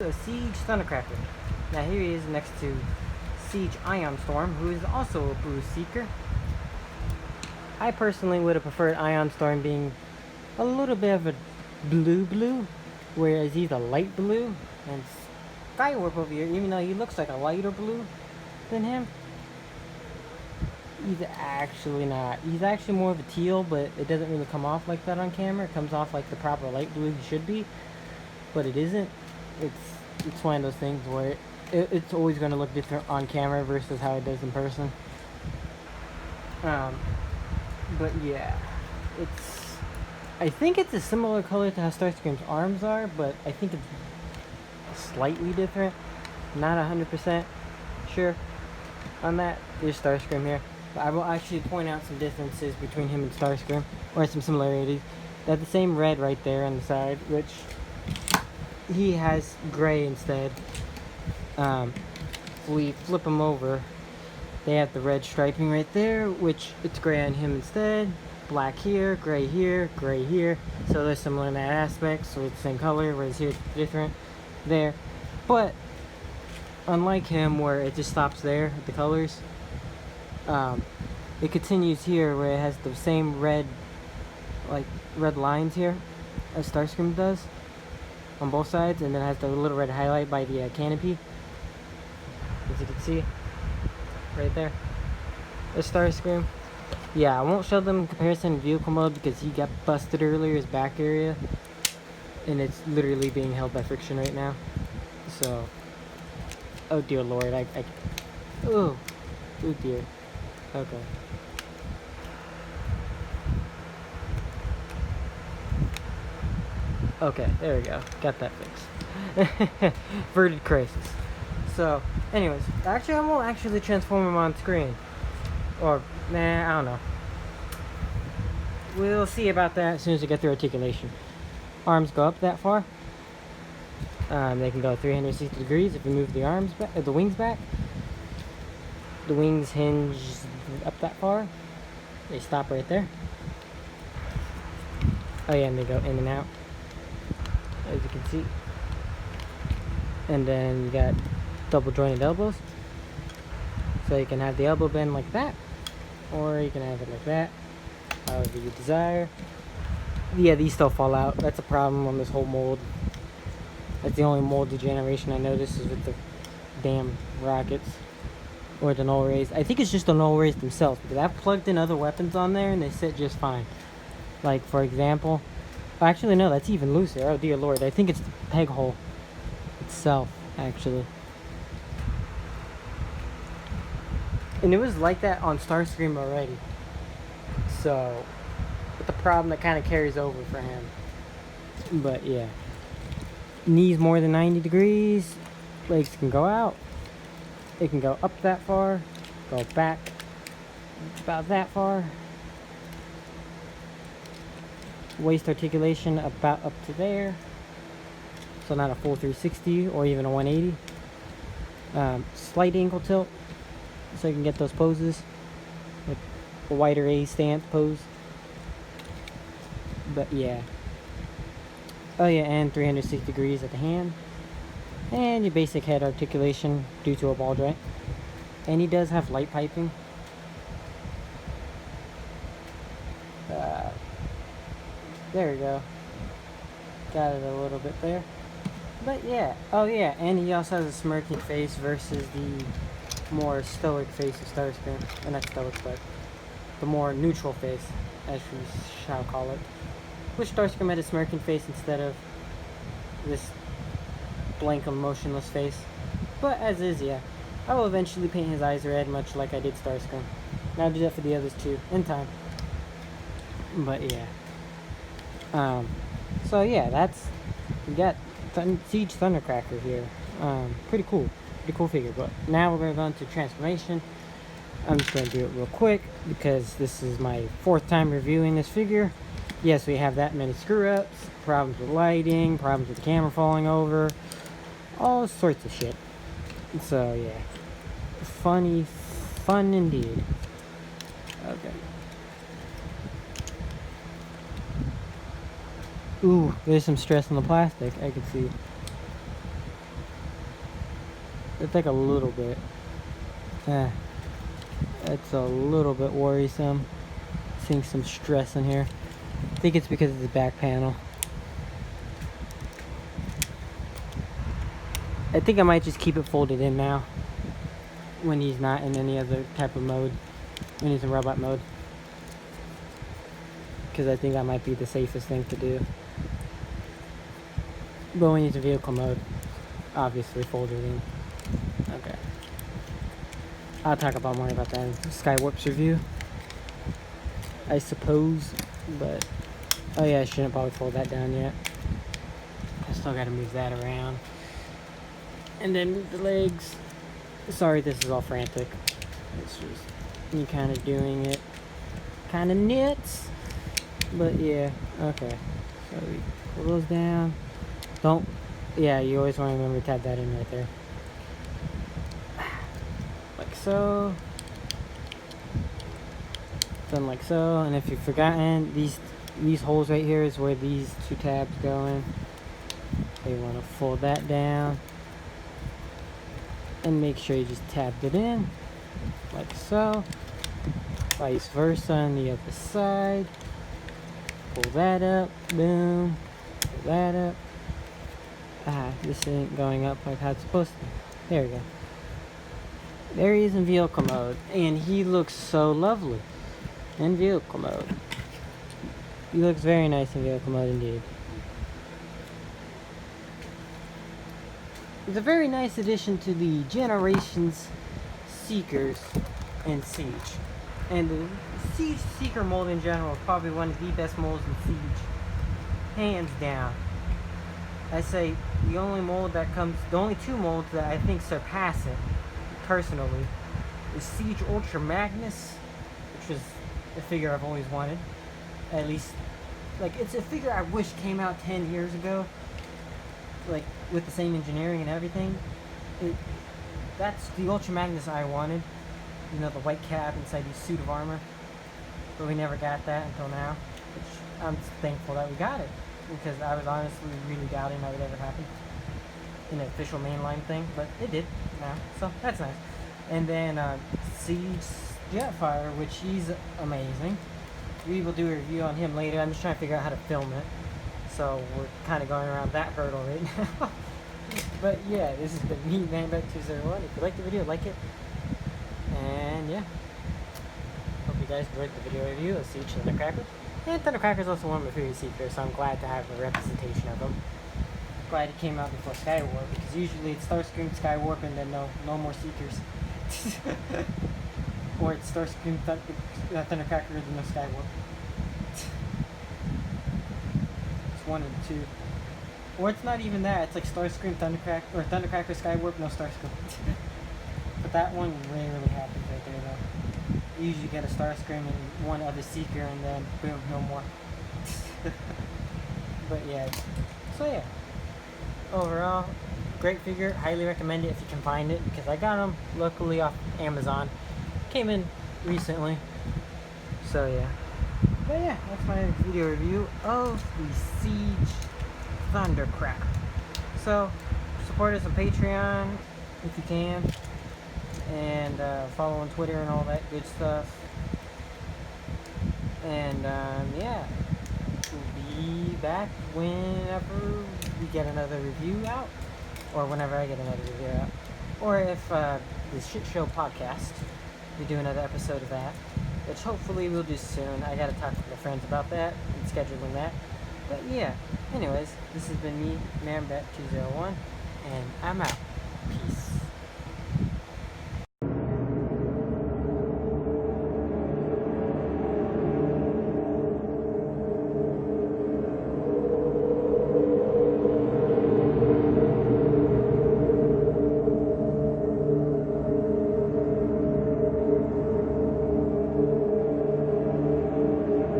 A Siege Thundercracker. Now here he is next to Siege Ion Storm, who is also a boost seeker. I personally would have preferred Ion Storm being a little bit of a blue, whereas he's a light blue. And Skywarp over here, even though he looks like a lighter blue than him, he's actually not. He's actually more of a teal, but it doesn't really come off like that on camera. It comes off like the proper light blue he should be, but it isn't. It's one of those things where it's always going to look different on camera versus how it does in person. But yeah, I think it's a similar color to how Starscream's arms are, but I think it's slightly different. Not 100% sure on that. There's Starscream here. But I will actually point out some differences between him and Starscream, or some similarities. They have the same red right there on the side, which he has gray instead. If we flip them over, they have the red striping right there, which it's gray on him instead. Black here, gray here, gray here. So they're similar in that aspect, so it's the same color, whereas here it's different there. But unlike him, where it just stops there at the colors, it continues here where it has the same red lines here as Starscream does on both sides, and then it has the little red highlight by the canopy, as you can see right there. The Starscream. Yeah, I won't show them in comparison in vehicle mode because he got busted earlier, his back area, and it's literally being held by friction right now. So, oh dear lord, oh dear. Okay. Okay, there we go. Got that fixed. Verted crisis. So, anyways, actually I won't actually transform him on screen. Or, I don't know. We'll see about that as soon as we get through articulation. Arms go up that far. They can go 360 degrees if we move the arms back, the wings back. The wings hinge up that far. They stop right there. Oh yeah, and they go in and out, as you can see. And then you got double jointed elbows. So you can have the elbow bend like that, or you can have it like that, however you desire. Yeah, these still fall out. That's a problem on this whole mold. That's the only mold degeneration I noticed, is with the damn rockets. Or the null rays. I think it's just the null rays themselves, because I've plugged in other weapons on there and they sit just fine. Like, for example, actually no, that's even looser. Oh dear lord, I think it's the peg hole itself, actually. And it was like that on Starscream already. So, with the problem that kind of carries over for him. But yeah. Knees more than 90 degrees. Legs can go out. It can go up that far. Go back about that far. Waist articulation about up to there. So not a full 360 or even a 180. Slight ankle tilt, so you can get those poses, like a wider A stance pose. But yeah. Oh yeah, and 360 degrees at the hand. And your basic head articulation due to a ball joint. And he does have light piping. There we go. Got it a little bit there. But yeah. Oh yeah, and he also has a smirking face versus the more stoic face of Starscream. Or not stoic, but the more neutral face, as we shall call it. Which Starscream had a smirking face instead of this blank and motionless face. But as is, yeah. I will eventually paint his eyes red, much like I did Starscream. And I'll do that for the others too, in time. But yeah. So yeah, we got Siege Thundercracker here. Pretty cool figure. But now we're going to go into transformation. I'm just going to do it real quick because this is my 4th time reviewing this figure. Yes, we have that many screw-ups, problems with lighting, problems with the camera falling over, all sorts of shit. So yeah, fun indeed. Okay. Ooh, there's some stress on the plastic, I can see. It's like a little bit. It's a little bit worrisome. Seeing some stress in here. I think it's because of the back panel. I think I might just keep it folded in now when he's not in any other type of mode, when he's in robot mode, because I think that might be the safest thing to do. But when he's in vehicle mode, obviously fold it in. Okay, I'll talk about more about that in Skywarp's review, I suppose. But oh yeah, I shouldn't probably fold that down yet. I still gotta move that around. And then move the legs. Sorry, this is all frantic. It's just me kind of doing it. Kind of nits. But yeah, okay. So we pull those down. Don't, yeah, you always want to remember to tab that in right there. Like so. Done like so. And if you've forgotten, these holes right here is where these two tabs go in. So you want to fold that down. And make sure you just tabbed it in like so, vice versa on the other side. Pull that up, boom, pull that up. This ain't going up like how it's supposed to. There we go. There he is in vehicle mode, and he looks so lovely in vehicle mode. He looks very nice in vehicle mode indeed. It's a very nice addition to the Generations Seekers and Siege. And the Siege Seeker mold in general is probably one of the best molds in Siege. Hands down. I say the only two molds that I think surpass it, personally, is Siege Ultra Magnus, which was a figure I've always wanted. At least, like, it's a figure I wish came out 10 years ago. Like, with the same engineering and everything. That's the Ultra Magnus I wanted. You know, the white cap inside the suit of armor. But we never got that until now. Which I'm thankful that we got it. Because I was honestly really doubting that would ever happen in an official mainline thing. But it did now. So that's nice. And then Siege Jetfire, which he's amazing. We will do a review on him later. I'm just trying to figure out how to film it. So we're kind of going around that hurdle right now. But yeah, this has been me, ManBat201. If you like the video, like it. And yeah. Hope you guys enjoyed the video review of Siege Thundercracker. And Thundercracker is also one of my favorite Seekers, so I'm glad to have a representation of him. Glad he came out before Skywarp, because usually it's Starscream, Skywarp, and then no more Seekers. Or it's Starscream, Thundercracker, and no Skywarp. One and two, or it's not even that. It's like Starscream, Thundercracker, or Thundercracker, Skywarp, no Starscream. But that one rarely happens right there, though. You usually get a Starscream and one other Seeker, and then boom, no more. But yeah, so yeah. Overall, great figure. Highly recommend it if you can find it, because I got them luckily off Amazon. Came in recently, so yeah. But yeah, that's my video review of the Siege Thundercracker. So, support us on Patreon if you can. And follow on Twitter and all that good stuff. And yeah, we'll be back whenever we get another review out. Or whenever I get another review out. Or if the Shit Show podcast, we do another episode of that. Which hopefully we'll do soon. I gotta talk to my friends about that and scheduling that. But yeah, anyways, this has been me, ManBat201, and I'm out. Peace.